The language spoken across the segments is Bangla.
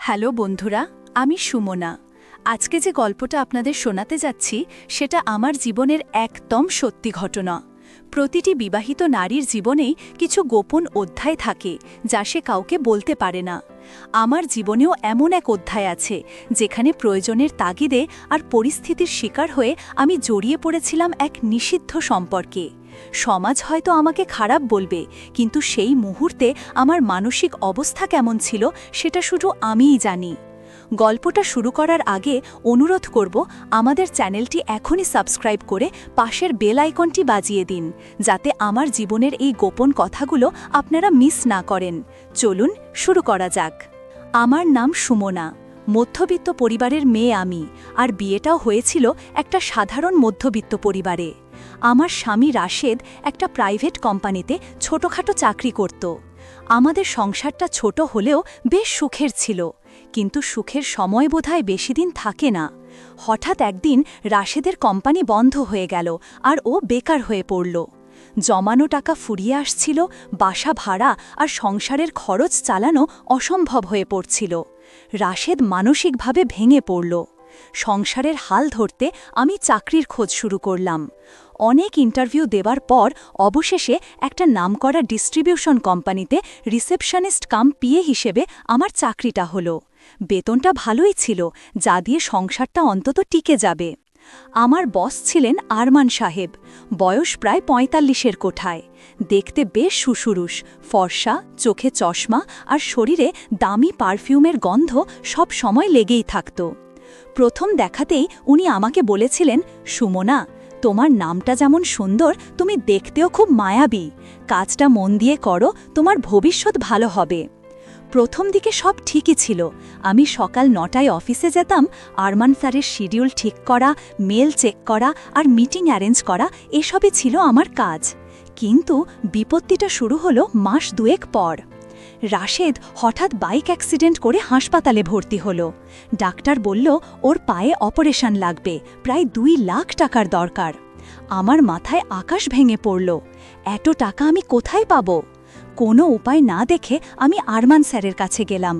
হ্যালো বন্ধুরা, আমি সুমনা। আজকে যে গল্পটা আপনাদের শোনাতে যাচ্ছি সেটা আমার জীবনের একদম সত্যি ঘটনা। প্রতিটি বিবাহিত নারীর জীবনেই কিছু গোপন অধ্যায় থাকে যা সে কাউকে বলতে পারে না। আমার জীবনেও এমন এক অধ্যায় আছে যেখানে প্রয়োজনের তাগিদে আর পরিস্থিতির শিকার হয়ে আমি জড়িয়ে পড়েছিলাম এক নিষিদ্ধ সম্পর্কে। সমাজ হয়তো আমাকে খারাপ বলবে, কিন্তু সেই মুহূর্তে আমার মানসিক অবস্থা কেমন ছিল সেটা শুধু আমিই জানি। গল্পটা শুরু করার আগে অনুরোধ করব, আমাদের চ্যানেলটি এখনই সাবস্ক্রাইব করে পাশের বেল আইকনটি বাজিয়ে দিন, যাতে আমার জীবনের এই গোপন কথাগুলো আপনারা মিস না করেন। চলুন শুরু করা যাক। আমার নাম সুমনা। মধ্যবিত্ত পরিবারের মেয়ে আমি, আর বিয়েটাও হয়েছিল একটা সাধারণ মধ্যবিত্ত পরিবারে। আমার স্বামী রাশেদ একটা প্রাইভেট কোম্পানিতে ছোটখাটো চাকরি করত। আমাদের সংসারটা ছোট হলেও বেশ সুখের ছিল, কিন্তু সুখের সময় বোধহয় বেশি দিন থাকে না। হঠাৎ একদিন রাশেদের কোম্পানি বন্ধ হয়ে গেল আর ও বেকার হয়ে পড়ল। জমানো টাকা ফুরিয়ে আসছিল, বাসা ভাড়া আর সংসারের খরচ চালানো অসম্ভব হয়ে পড়ছিল। রাশেদ মানসিকভাবে ভেঙে পড়ল। সংসারের হাল ধরতে আমি চাকরির খোঁজ শুরু করলাম। অনেক ইন্টারভিউ দেওয়ার পর অবশেষে একটা নামকরা ডিস্ট্রিবিউশন কোম্পানিতে রিসেপশনিস্ট কাম পিএ হিসেবে আমার চাকরিটা হলো। বেতনটা ভালোই ছিল, যা দিয়ে সংসারটা অন্তত টিকে যাবে। আমার বস ছিলেন আরমান সাহেব, বয়স প্রায় ৪৫-এর কোঠায়। দেখতে বেশ সুশুরুষ, ফর্সা, চোখে চশমা আর শরীরে দামি পারফিউমের গন্ধ সব সময় লেগেই থাকত। প্রথম দেখাতেই উনি আমাকে বলেছিলেন, সুমনা, তোমার নামটা যেমন সুন্দর, তুমি দেখতেও খুব মায়াবী। কাজটা মন দিয়ে করো, তোমার ভবিষ্যৎ ভালো হবে। প্রথম দিকে সব ঠিকই ছিল। আমি সকাল ৯টায় অফিসে যেতাম। আরমান স্যারের শিডিউল ঠিক করা, মেল চেক করা আর মিটিং অ্যারেঞ্জ করা, এসবই ছিল আমার কাজ। কিন্তু বিপত্তিটা শুরু হলো মাস দুয়েক পর। রাশেদ হঠাৎ বাইক অ্যাক্সিডেন্ট করে হাসপাতালে ভর্তি হল। ডাক্তার বলল ওর পায়ে অপারেশন লাগবে, প্রায় ২ লাখ টাকার দরকার। আমার মাথায় আকাশ ভেঙে পড়ল। এত টাকা আমি কোথায় পাব? কোনো উপায় না দেখে আমি আরমান স্যারের কাছে গেলাম।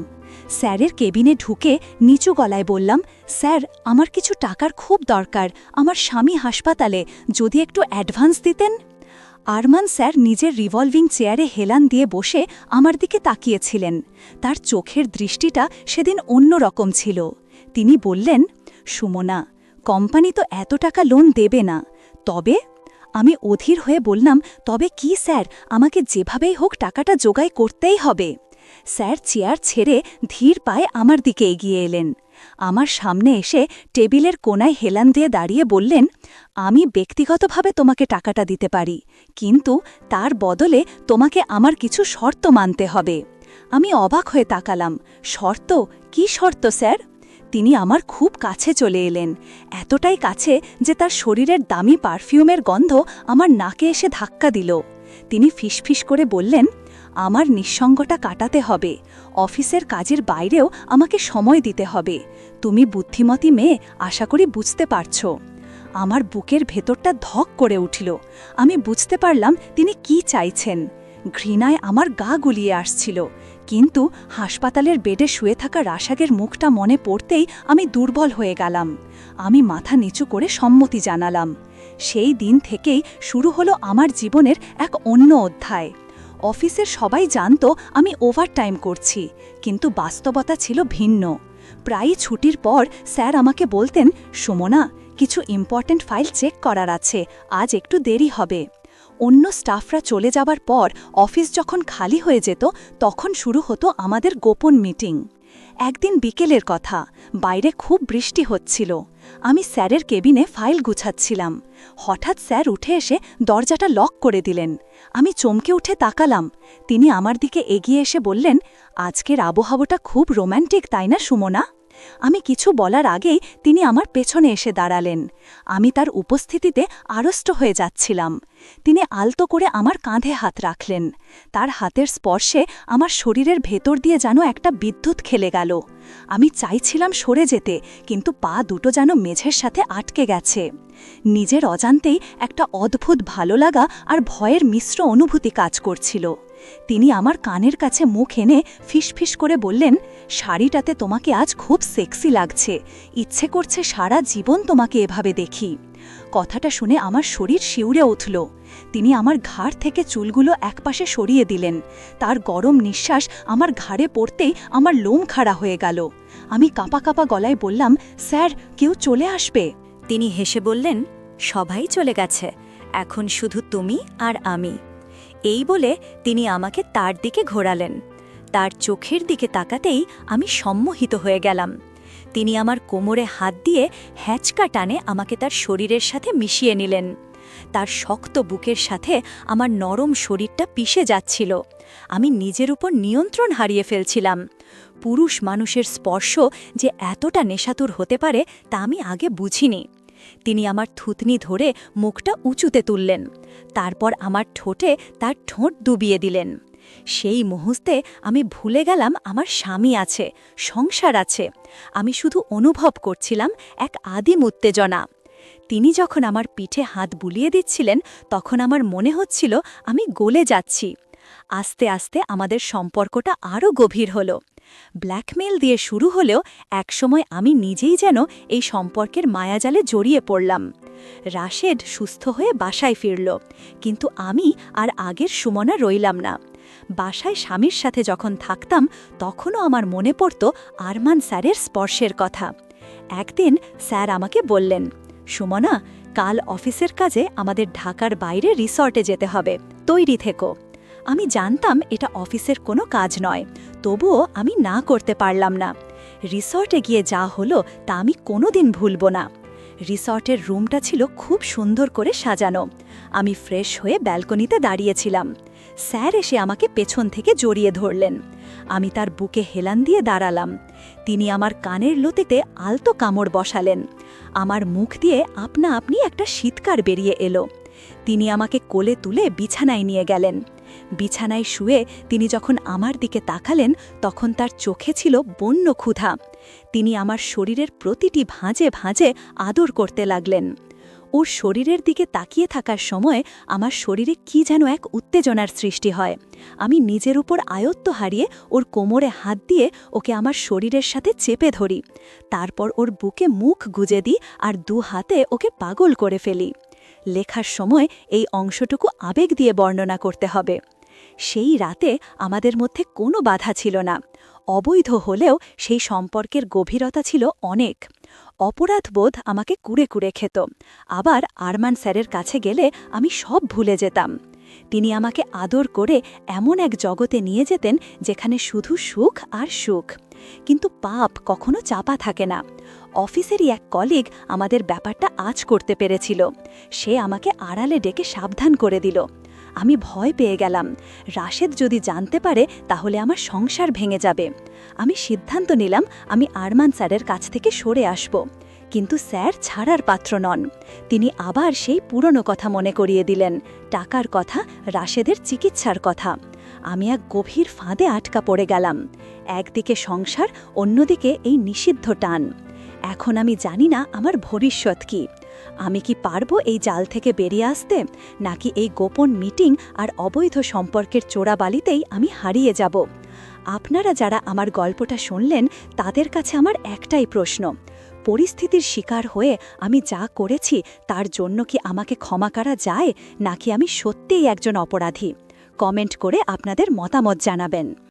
স্যারের কেবিনে ঢুকে নিচু গলায় বললাম, স্যার, আমার কিছু টাকার খুব দরকার, আমার স্বামী হাসপাতালে, যদি একটু অ্যাডভান্স দিতেন। আরমান স্যার নিজের রিভলভিং চেয়ারে হেলান দিয়ে বসে আমার দিকে তাকিয়েছিলেন। তার চোখের দৃষ্টিটা সেদিন অন্য রকম ছিল। তিনি বললেন, সুমনা, কোম্পানি তো এত টাকা লোন দেবে না। তবে? আমি অধীর হয়ে বললাম, তবে কি স্যার, আমাকে যেভাবেই হোক টাকাটা জোগাড় করতেই হবে। স্যার চেয়ার ছেড়ে ধীর পায়ে আমার দিকে এগিয়ে এলেন। আমার সামনে এসে টেবিলের কোনায় হেলান দিয়ে দাঁড়িয়ে বললেন, আমি ব্যক্তিগতভাবে তোমাকে টাকাটা দিতে পারি, কিন্তু তার বদলে তোমাকে আমার কিছু শর্ত মানতে হবে। আমি অবাক হয়ে তাকালাম। শর্ত? কি শর্ত স্যার? তিনি আমার খুব কাছে চলে এলেন, এতটাই কাছে যে তার শরীরের দামি পারফিউমের গন্ধ আমার নাকে এসে ধাক্কা দিল। তিনি ফিসফিস করে বললেন, আমার নিঃসঙ্গটা কাটাতে হবে, অফিসের কাজের বাইরেও আমাকে সময় দিতে হবে। তুমি বুদ্ধিমতী মেয়ে, আশা করি বুঝতে পারছ। আমার বুকের ভেতরটা ধক করে উঠল। আমি বুঝতে পারলাম তিনি কি চাইছেন। ঘৃণায় আমার গা গুলিয়ে আসছিল, কিন্তু হাসপাতালের বেডে শুয়ে থাকা রাশাগের মুখটা মনে পড়তেই আমি দুর্বল হয়ে গেলাম। আমি মাথা নিচু করে সম্মতি জানালাম। সেই দিন থেকেই শুরু হলো আমার জীবনের এক অন্য অধ্যায়। অফিসের সবাই জানত আমি ওভারটাইম করছি, কিন্তু বাস্তবতা ছিল ভিন্ন। প্রায়ই ছুটির পর স্যার আমাকে বলতেন, সুমনা, কিছু ইম্পর্ট্যান্ট ফাইল চেক করার আছে, আজ একটু দেরি হবে। অন্য স্টাফরা চলে যাবার পর অফিস যখন খালি হয়ে যেত, তখন শুরু হতো আমাদের গোপন মিটিং। একদিন বিকেলের কথা, বাইরে খুব বৃষ্টি হচ্ছিল। আমি স্যারের কেবিনে ফাইল গুছাচ্ছিলাম। হঠাৎ স্যার উঠে এসে দরজাটা লক করে দিলেন। আমি চমকে উঠে তাকালাম। তিনি আমার দিকে এগিয়ে এসে বললেন, আজকের আবহাওয়াটা খুব রোম্যান্টিক, তাই না সুমনা? আমি কিছু বলার আগেই তিনি আমার পেছনে এসে দাঁড়ালেন। আমি তার উপস্থিতিতে আড়ষ্ট হয়ে যাচ্ছিলাম। তিনি আলতো করে আমার কাঁধে হাত রাখলেন। তার হাতের স্পর্শে আমার শরীরের ভেতর দিয়ে যেন একটা বিদ্যুৎ খেলে গেল। আমি চাইছিলাম সরে যেতে, কিন্তু পা দুটো যেন মেঝের সাথে আটকে গেছে। নিজের অজান্তেই একটা অদ্ভুত ভালো লাগা আর ভয়ের মিশ্র অনুভূতি কাজ করছিল। তিনি আমার কানের কাছে মুখ এনে ফিসফিস করে বললেন, শাড়িটাতে তোমাকে আজ খুব সেক্সি লাগছে, ইচ্ছে করছে সারা জীবন তোমাকে এভাবে দেখি। কথাটা শুনে আমার শরীর শিউরে উঠল। তিনি আমার ঘাড় থেকে চুলগুলো একপাশে সরিয়ে দিলেন। তার গরম নিঃশ্বাস আমার ঘাড়ে পড়তেই আমার লোম খাড়া হয়ে গেল। আমি কাঁপা কাঁপা গলায় বললাম, স্যার, কেউ চলে আসবে। তিনি হেসে বললেন, সবাই চলে গেছে, এখন শুধু তুমি আর আমি। এই বলে তিনি আমাকে তার দিকে ঘোরালেন। তার চোখের দিকে তাকাতেই আমি সম্মোহিত হয়ে গেলাম। তিনি আমার কোমরে হাত দিয়ে হ্যাঁচকা টানে আমাকে তার শরীরের সাথে মিশিয়ে নিলেন। তার শক্ত বুকের সাথে আমার নরম শরীরটা পিষে যাচ্ছিল। আমি নিজের উপর নিয়ন্ত্রণ হারিয়ে ফেলছিলাম। পুরুষ মানুষের স্পর্শ যে এতটা নেশাতুর হতে পারে তা আমি আগে বুঝিনি। তিনি আমার থুতনি ধরে মুখটা উঁচুতে তুললেন। তারপর আমার ঠোঁটে তার ঠোঁট ডুবিয়ে দিলেন। সেই মুহূর্তে আমি ভুলে গেলাম আমার স্বামী আছে, সংসার আছে। আমি শুধু অনুভব করছিলাম এক আদিম উত্তেজনা। তিনি যখন আমার পিঠে হাত বুলিয়ে দিচ্ছিলেন তখন আমার মনে হচ্ছিল আমি গলে যাচ্ছি। আস্তে আস্তে আমাদের সম্পর্কটা আরও গভীর হলো। ব্ল্যাকমেল দিয়ে শুরু হলেও একসময় আমি নিজেই যেন এই সম্পর্কের মায়াজালে জড়িয়ে পড়লাম। রাশেদ সুস্থ হয়ে বাসায় ফিরল, কিন্তু আমি আর আগের সুমনা রইলাম না। বাসায় স্বামীর সাথে যখন থাকতাম তখনও আমার মনে পড়ত আরমান স্যারের স্পর্শের কথা। একদিন স্যার আমাকে বললেন, সুমনা, কাল অফিসের কাজে আমাদের ঢাকার বাইরে রিসর্টে যেতে হবে, তৈরি থেকো। আমি জানতাম এটা অফিসের কোনো কাজ নয়, তবুও আমি না করতে পারলাম না। রিসর্টে গিয়ে যা হলো তা আমি কোনোদিন ভুলব না। রিসর্টের রুমটা ছিল খুব সুন্দর করে সাজানো। আমি ফ্রেশ হয়ে ব্যালকনিতে দাঁড়িয়েছিলাম। স্যার এসে আমাকে পেছন থেকে জড়িয়ে ধরলেন। আমি তার বুকে হেলান দিয়ে দাঁড়ালাম। তিনি আমার কানের লতিতে আলতো কামড় বসালেন। আমার মুখ দিয়ে আপনা আপনি একটা শীতকার বেরিয়ে এলো। তিনি আমাকে কোলে তুলে বিছানায় নিয়ে গেলেন। বিছানায় শুয়ে তিনি যখন আমার দিকে তাকালেন তখন তার চোখে ছিল বন্য ক্ষুধা। তিনি আমার শরীরের প্রতিটি ভাঁজে ভাঁজে আদর করতে লাগলেন। ওর শরীরের দিকে তাকিয়ে থাকার সময় আমার শরীরে কি যেন এক উত্তেজনার সৃষ্টি হয়। আমি নিজের উপর আয়ত্ত হারিয়ে ওর কোমরে হাত দিয়ে ওকে আমার শরীরের সাথে চেপে ধরি। তারপর ওর বুকে মুখ গুজে দিই আর দু হাতে ওকে পাগল করে ফেলি। লেখার সময় এই অংশটুকু আবেগ দিয়ে বর্ণনা করতে হবে। সেই রাতে আমাদের মধ্যে কোনো বাধা ছিল না। অবৈধ হলেও সেই সম্পর্কের গভীরতা ছিল অনেক। অপরাধবোধ আমাকে কুড়ে কুড়ে খেত। আবার আরমান স্যারের কাছে গেলে আমি সব ভুলে যেতাম। তিনি আমাকে আদর করে এমন এক জগতে নিয়ে যেতেন যেখানে শুধু সুখ আর সুখ। কিন্তু পাপ কখনো চাপা থাকে না। অফিসেরই এক কলিগ আমাদের ব্যাপারটা আঁচ করতে পেরেছিল। সে আমাকে আড়ালে ডেকে সাবধান করে দিল। আমি ভয় পেয়ে গেলাম, রাশেদ যদি জানতে পারে তাহলে আমার সংসার ভেঙে যাবে। আমি সিদ্ধান্ত নিলাম আমি আরমান স্যারের কাছ থেকে সরে আসব। কিন্তু স্যার ছাড়ার পাত্র নন। তিনি আবার সেই পুরনো কথা মনে করিয়ে দিলেন, টাকার কথা, রাশেদের চিকিৎসার কথা। আমি এক গভীর ফাঁদে আটকা পড়ে গেলাম। একদিকে সংসার, অন্যদিকে এই নিষিদ্ধ টান। এখন আমি জানি না আমার ভবিষ্যৎ কি। আমি কি পারবো এই জাল থেকে বেরিয়ে আসতে, নাকি এই গোপন মিটিং আর অবৈধ সম্পর্কের চোরাবালিতেই আমি হারিয়ে যাব? আপনারা যারা আমার গল্পটা শুনলেন তাদের কাছে আমার একটাই প্রশ্ন, পরিস্থিতির শিকার হয়ে আমি যা করেছি তার জন্য কি আমাকে ক্ষমা করা যায়, নাকি আমি সত্যিই একজন অপরাধী? কমেন্ট করে আপনাদের মতামত জানাবেন।